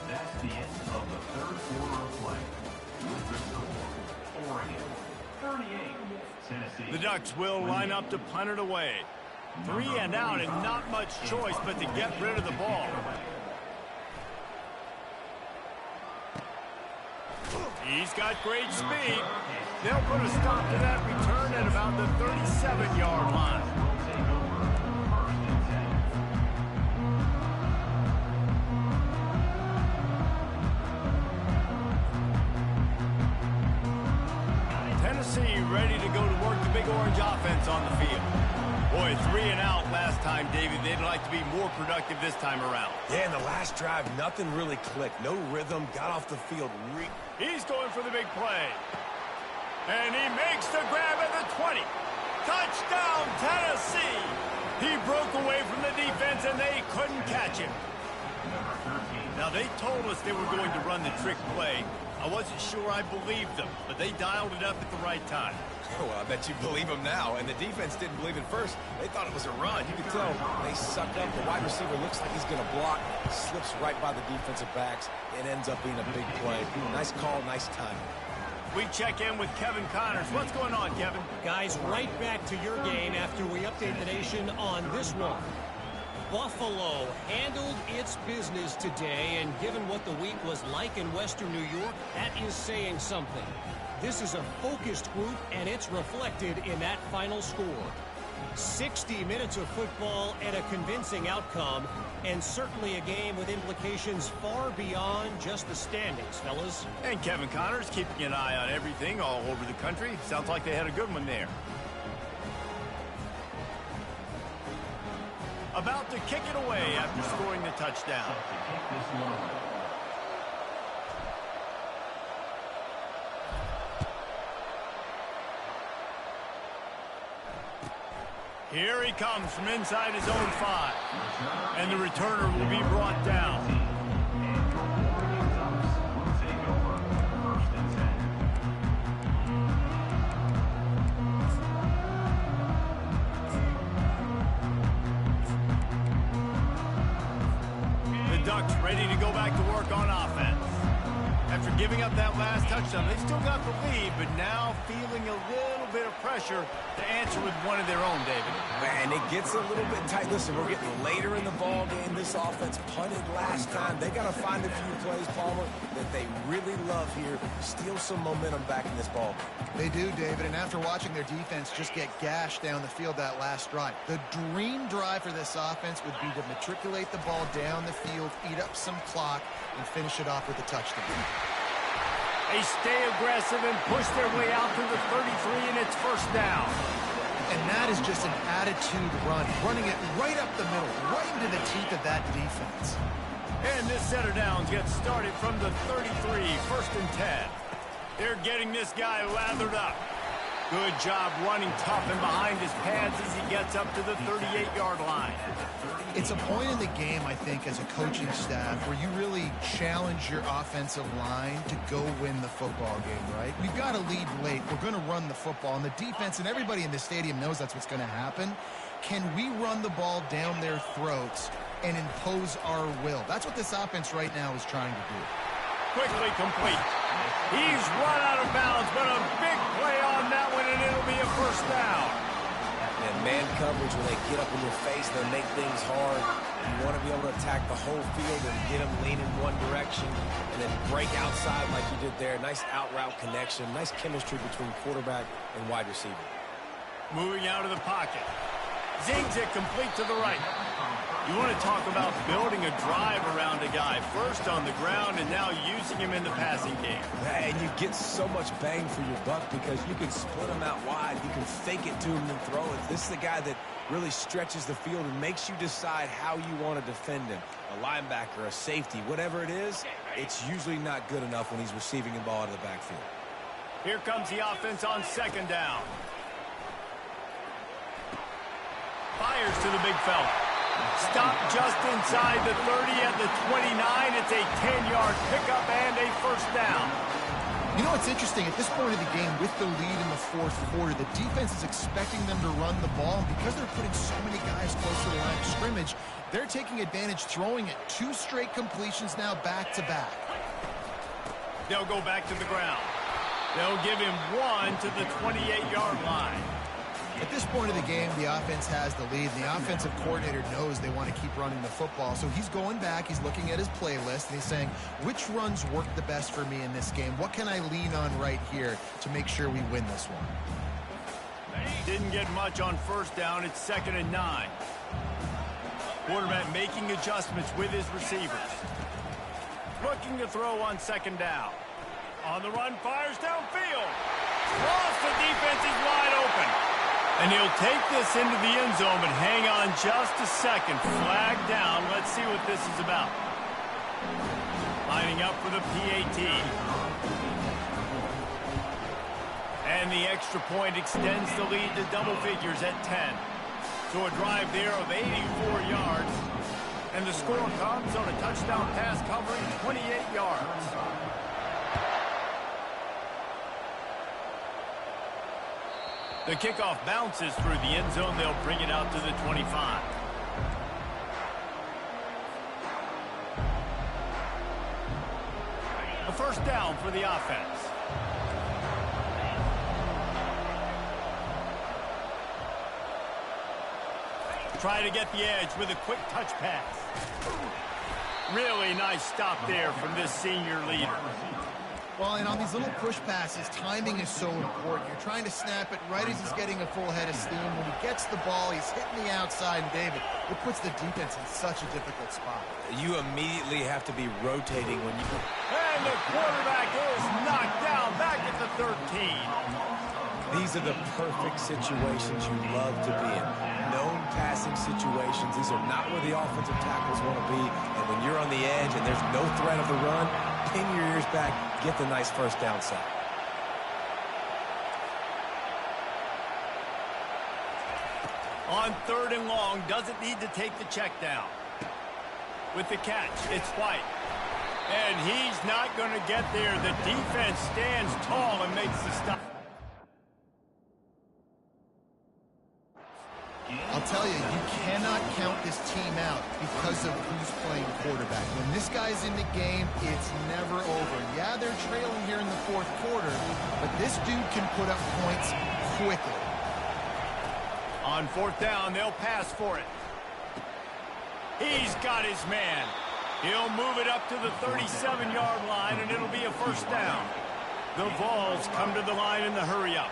That's the end of the 3rd quarter of play. With the score, Oregon 38, Tennessee. The Ducks will line up to punt it away. 3 and out, and not much choice but to get rid of the ball. He's got great speed. They'll put a stop to that return at about the 37-yard line. Tennessee ready to go to work the Big Orange offense on the field. Boy, 3 and out last time, David. They'd like to be more productive this time around. Yeah, in the last drive, nothing really clicked. No rhythm, got off the field. He's going for the big play. And he makes the grab at the 20. Touchdown, Tennessee! He broke away from the defense, and they couldn't catch him. Now, they told us they were going to run the trick play. I wasn't sure I believed them, but they dialed it up at the right time. Well, I bet you believe him now. And the defense didn't believe it first. They thought it was a run. You could tell they sucked up. The wide receiver looks like he's going to block. Slips right by the defensive backs. It ends up being a big play. Nice call, nice time. We check in with Kevin Connors. What's going on, Kevin? Guys, right back to your game after we update the nation on this one. Buffalo handled its business today, and given what the week was like in Western New York, that is saying something. This is a focused group, and it's reflected in that final score. 60 minutes of football and a convincing outcome, and certainly a game with implications far beyond just the standings, fellas. And Kevin Connors keeping an eye on everything all over the country. Sounds like they had a good one there. About to kick it away after scoring the touchdown. Here he comes from inside his own 5. And the returner will be brought down. The Ducks ready to go back to work on offense. After giving up that last touchdown, they still got the lead, but now feeling a little bit of pressure to answer with one of their own, David. Man, it gets a little bit tight. Listen, we're getting later in the ball game. This offense punted last time. They got to find a few plays, Palmer, that they really love here. Steal some momentum back in this ball game. They do, David, and after watching their defense just get gashed down the field that last drive, the dream drive for this offense would be to matriculate the ball down the field, eat up some clock, and finish it off with a touchdown. They stay aggressive and push their way out to the 33, and it's first down. And that is just an attitude run, running it right up the middle, right into the teeth of that defense. And this set of downs gets started from the 33, 1st and 10. They're getting this guy lathered up. Good job running tough and behind his pads as he gets up to the 38-yard line. It's a point in the game, I think, as a coaching staff where you really challenge your offensive line to go win the football game, right? We've got to lead late. We're going to run the football, and the defense and everybody in the stadium knows that's what's going to happen. Can we run the ball down their throats and impose our will? That's what this offense right now is trying to do. Quickly complete. He's run out of bounds, but a big play on that one, and it'll be a first down. And man coverage, when they get up in your face, they make things hard. You want to be able to attack the whole field and get them leaning one direction and then break outside like you did there. Nice out route connection, nice chemistry between quarterback and wide receiver. Moving out of the pocket. Zings it complete to the right. You want to talk about building a drive around a guy. First on the ground and now using him in the passing game. And you get so much bang for your buck because you can split him out wide. You can fake it to him and throw it. This is the guy that really stretches the field and makes you decide how you want to defend him. A linebacker, a safety, whatever it is, it's usually not good enough when he's receiving the ball out of the backfield. Here comes the offense on second down. Fires to the big fella. Stop just inside the 30 at the 29. It's a 10-yard pickup and a first down. You know what's interesting? At this point of the game, with the lead in the fourth quarter, the defense is expecting them to run the ball. And because they're putting so many guys close to the line of scrimmage, they're taking advantage, throwing it 2 straight completions now back-to-back. They'll go back to the ground. They'll give him 1 to the 28-yard line. At this point of the game, the offense has the lead, and the offensive coordinator knows they want to keep running the football. So he's going back, he's looking at his playlist, and he's saying, which runs work the best for me in this game? What can I lean on right here to make sure we win this one? Didn't get much on first down. It's 2nd and 9. Quarterback making adjustments with his receivers. Looking to throw on 2nd down. On the run, fires downfield. Lost, the defense is wide open. And he'll take this into the end zone, but hang on just a second. Flag down. Let's see what this is about. Lining up for the PAT. And the extra point extends the lead to double figures at 10. So a drive there of 84 yards. And the score comes on a touchdown pass covering 28 yards. The kickoff bounces through the end zone. They'll bring it out to the 25. A first down for the offense. Try to get the edge with a quick touch pass. Really nice stop there from this senior leader. Well, and on these little push passes, timing is so important. You're trying to snap it right as he's getting a full head of steam. When he gets the ball, he's hitting the outside, and David, it puts the defense in such a difficult spot. You immediately have to be rotating when you... And the quarterback is knocked down back at the 13. These are the perfect situations you love to be in. Known passing situations. These are not where the offensive tackles want to be. And when you're on the edge and there's no threat of the run, pin your ears back, get the nice first down sack. On 3rd and long, doesn't need to take the check down. With the catch, it's White. And he's not going to get there. The defense stands tall and makes the stop. I'll tell you, you cannot count this team out because of who's playing quarterback. When this guy's in the game, it's never over. Yeah, they're trailing here in the 4th quarter, but this dude can put up points quickly. On 4th down, they'll pass for it. He's got his man. He'll move it up to the 37-yard line, and it'll be a first down. The Vols come to the line in the hurry-up.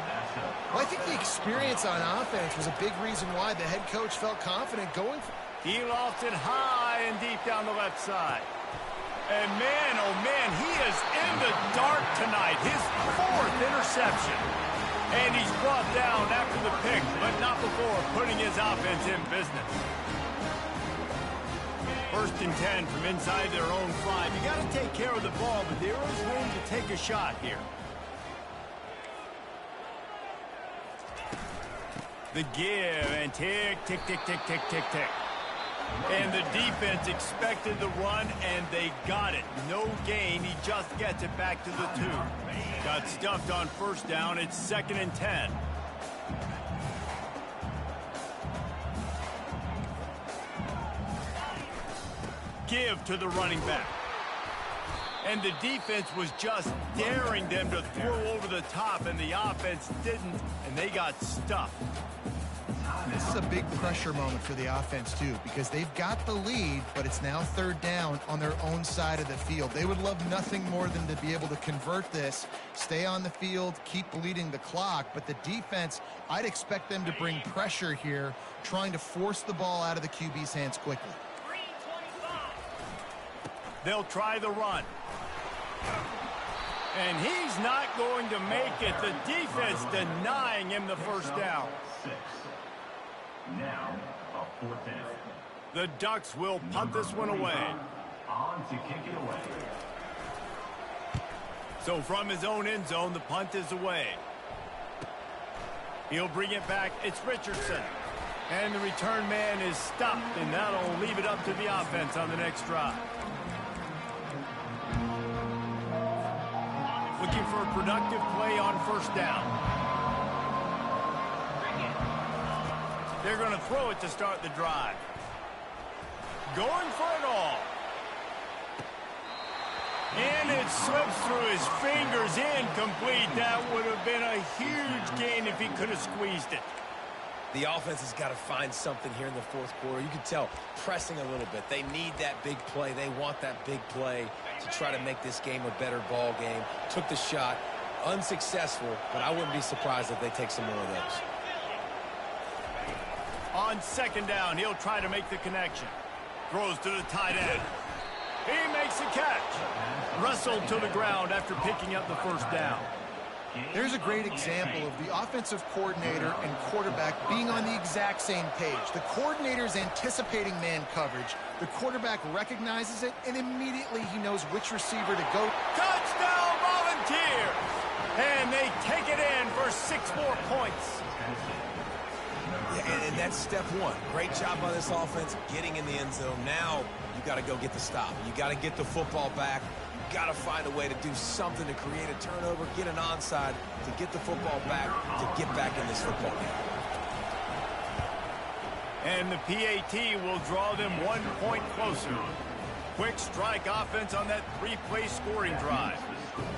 Well, I think the experience on offense was a big reason why the head coach felt confident going for it. He lofts it high and deep down the left side. And man, oh man, he is in the dark tonight. His 4th interception. And he's brought down after the pick, but not before putting his offense in business. 1st and 10 from inside their own 5. You got to take care of the ball, but there is room to take a shot here. The give, and tick, tick, tick, tick, tick, tick, tick. And the defense expected the run, and they got it. No gain. He just gets it back to the 2. Got stuffed on first down. It's 2nd and 10. Give to the running back. And the defense was just daring them to throw over the top, and the offense didn't, and they got stuffed. This is a big pressure moment for the offense, too, because they've got the lead, but it's now third down on their own side of the field. They would love nothing more than to be able to convert this, stay on the field, keep bleeding the clock, but the defense, I'd expect them to bring pressure here, trying to force the ball out of the QB's hands quickly. They'll try the run. And he's not going to make it. The defense denying him the first down. Now, a 4th down. The Ducks will punt this one away. On to kick it away. So from his own end zone, the punt is away. He'll bring it back. It's Richardson. And the return man is stopped, and that'll leave it up to the offense on the next drive. Looking for a productive play on first down. They're going to throw it to start the drive. Going for it all. And it slips through his fingers, incomplete. That would have been a huge gain if he could have squeezed it. The offense has got to find something here in the fourth quarter. You can tell pressing a little bit. They need that big play. They want that big play to try to make this game a better ball game. Took the shot. Unsuccessful, but I wouldn't be surprised if they take some more of those. On second down, he'll try to make the connection. Throws to the tight end. He makes the catch. Wrestled to the ground after picking up the first down. There's a great example of the offensive coordinator and quarterback being on the exact same page. The coordinator's anticipating man coverage. The quarterback recognizes it, and immediately he knows which receiver to go. Touchdown, Volunteers! And they take it in for 6 more points. Yeah, and that's step one. Great job by this offense getting in the end zone. Now you got to go get the stop. You got to get the football back. Got to find a way to do something to create a turnover, get an onside, to get the football back, to get back in this football game. And the PAT will draw them 1 point closer. Quick strike offense on that 3-play scoring drive.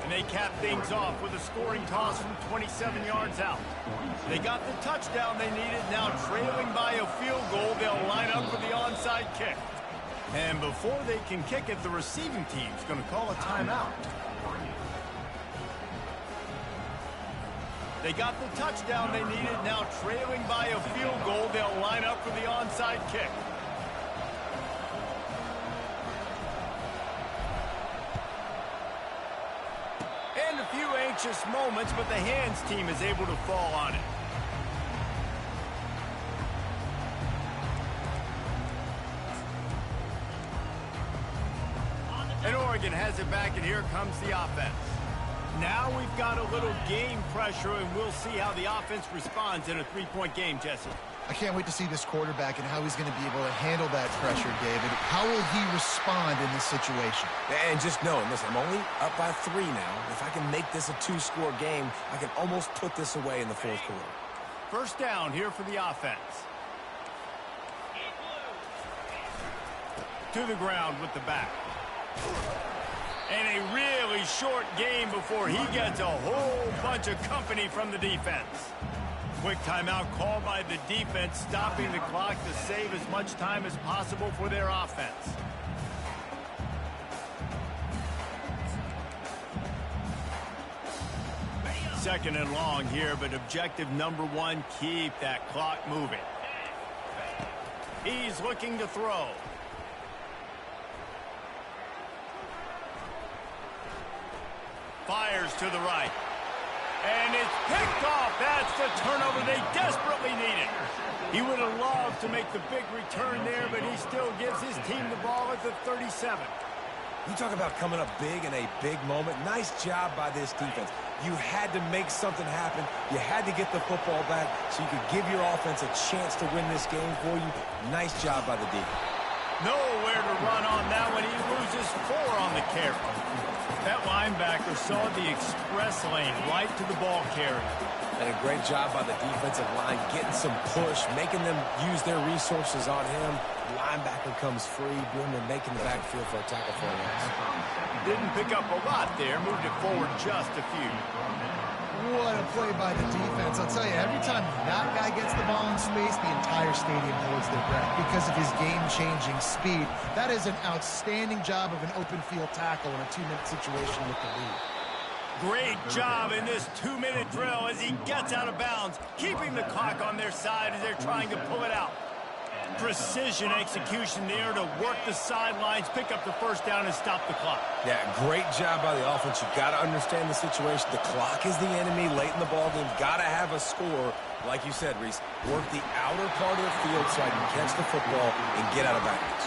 And they cap things off with a scoring toss from 27 yards out. They got the touchdown they needed. Now trailing by a field goal, they'll line up for the onside kick. And before they can kick it, the receiving team's going to call a timeout. They got the touchdown they needed. Now trailing by a field goal, they'll line up for the onside kick. And a few anxious moments, but the hands team is able to fall on it. And Oregon has it back, and here comes the offense. Now we've got a little game pressure, and we'll see how the offense responds in a 3-point game, Jesse. I can't wait to see this quarterback and how he's going to be able to handle that pressure, David. How will he respond in this situation? And just know, listen, I'm only up by 3 now. If I can make this a 2-score game, I can almost put this away in the fourth quarter. First down here for the offense. To the ground with the back. And a really short game before he gets a whole bunch of company from the defense. Quick timeout called by the defense, stopping the clock to save as much time as possible for their offense. Second and long here, but objective number 1, keep that clock moving. He's looking to throw. Fires to the right. And it's picked off. That's the turnover they desperately needed. He would have loved to make the big return there, but he still gives his team the ball at the 37. You talk about coming up big in a big moment. Nice job by this defense. You had to make something happen. You had to get the football back so you could give your offense a chance to win this game for you. Nice job by the defense. Nowhere to run on that one. He loses 4 on the carry. That linebacker saw the express lane right to the ball carrier. And a great job by the defensive line, getting some push, making them use their resources on him. Linebacker comes free, doing the making the backfield for a tackle for a loss. Didn't pick up a lot there, moved it forward just a few. What a play by the defense. I'll tell you, every time that guy gets the ball in space, the entire stadium holds their breath because of his game-changing speed. That is an outstanding job of an open field tackle in a 2-minute situation with the lead. Great job in this 2-minute drill as he gets out of bounds, keeping the clock on their side as they're trying to pull it out. Precision execution there to work the sidelines, pick up the first down, and stop the clock. Yeah, great job by the offense. You've got to understand the situation. The clock is the enemy late in the ballgame. Got to have a score. Like you said, Reese, work the outer part of the field so I can catch the football and get out of bounds.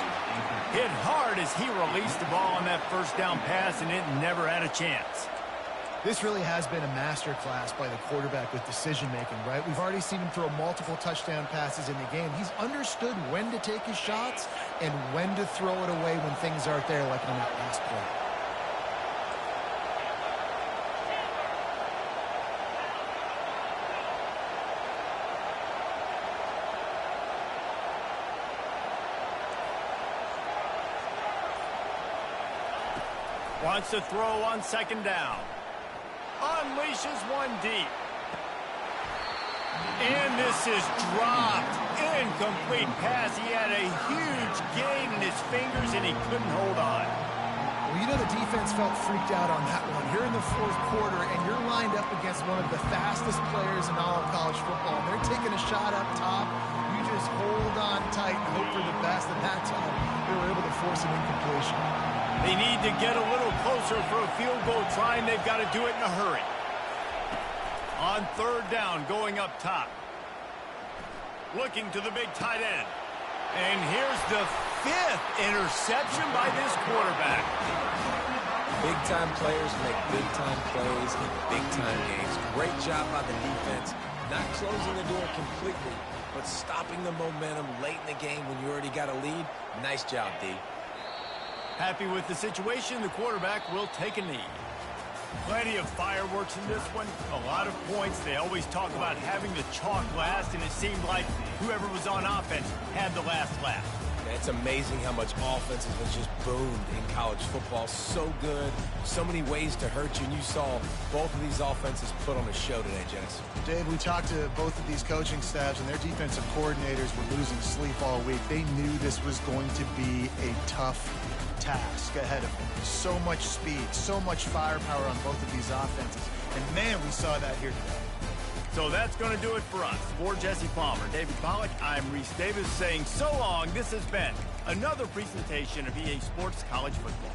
Hit hard as he released the ball on that first down pass, and it never had a chance. This really has been a master class by the quarterback with decision-making, right? We've already seen him throw multiple touchdown passes in the game. He's understood when to take his shots and when to throw it away when things aren't there, like on that last play. Wants to throw on second down. Unleashes one deep. And this is dropped. Incomplete pass. He had a huge gain in his fingers, and he couldn't hold on. Well, you know the defense felt freaked out on that one. You're in the fourth quarter, and you're lined up against one of the fastest players in all of college football. They're taking a shot up top. You just hold on tight and hope for the best. And that time, they were able to force an incompletion. They need to get a little closer for a field goal trying. They've got to do it in a hurry. On third down, going up top. Looking to the big tight end. And here's the 5th interception by this quarterback. Big-time players make big-time plays in big-time games. Great job by the defense. Not closing the door completely, but stopping the momentum late in the game when you already got a lead. Nice job, D. Happy with the situation, the quarterback will take a knee. Plenty of fireworks in this one. A lot of points. They always talk about having the chalk last, and it seemed like whoever was on offense had the last laugh. It's amazing how much offense has just boomed in college football. So good. So many ways to hurt you. And you saw both of these offenses put on a show today, Jess. Dave, we talked to both of these coaching staffs, and their defensive coordinators were losing sleep all week. They knew this was going to be a tough task ahead of them. So much speed, so much firepower on both of these offenses. And, man, we saw that here today. So that's going to do it for us. For Jesse Palmer, David Pollack, I'm Reese Davis saying so long. This has been another presentation of EA Sports College Football.